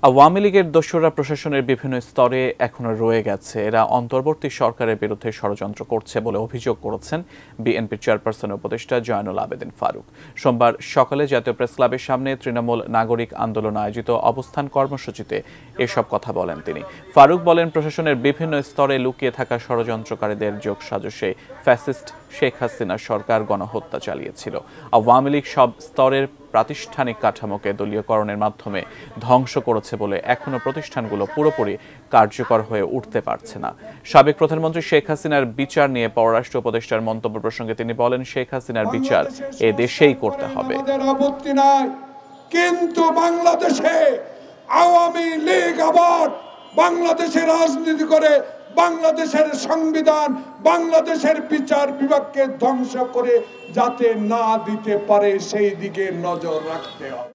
আওয়ামী লীগের দস্যুরা প্রশাসনের বিভিন্ন স্তরে এখনো রয়ে গেছে। এরা অন্তর্বর্তী সরকারের বিরুদ্ধে ষড়যন্ত্র করছে বলে অভিযোগ করেছেন বিএনপির চেয়ারপারসন উপদেষ্টা জয়নুল আবেদিন ফারুক। সোমবার সকালে জাতীয় প্রেসক্লাবের সামনে তৃণমূল নাগরিক আন্দোলন আয়োজিত অবস্থান কর্মসূচিতে এসব কথা বলেন তিনি। ফারুক বলেন, প্রশাসনের বিভিন্ন স্তরে লুকিয়ে থাকা ষড়যন্ত্রকারীদের যোগসাজশে ফ্যাসিস্ট শেখ হাসিনার সরকার গণহত্যা চালিয়েছিল। আওয়ামী লীগ সব স্তরের প্রাতিষ্ঠানিক কাঠামোকে দলীয়করণের মাধ্যমে ধ্বংস করেছে বলে এখনো প্রতিষ্ঠানগুলো পুরোপুরি কার্যকর হয়ে উঠতে পারছে না। সাবেক প্রধানমন্ত্রী শেখ হাসিনার বিচার নিয়ে পররাষ্ট্র উপদেষ্টার মন্তব্য প্রসঙ্গে তিনি বলেন, শেখ হাসিনার বিচার এ দেশেই করতে হবে। কিন্তু বাংলাদেশে আওয়ামী লীগ আবার বাংলাদেশের রাজনীতি করে বাংলাদেশের সংবিধান, বাংলাদেশের বিচার বিভাগকে ধ্বংস করে যাতে না দিতে পারে সেই দিকে নজর রাখতে হবে।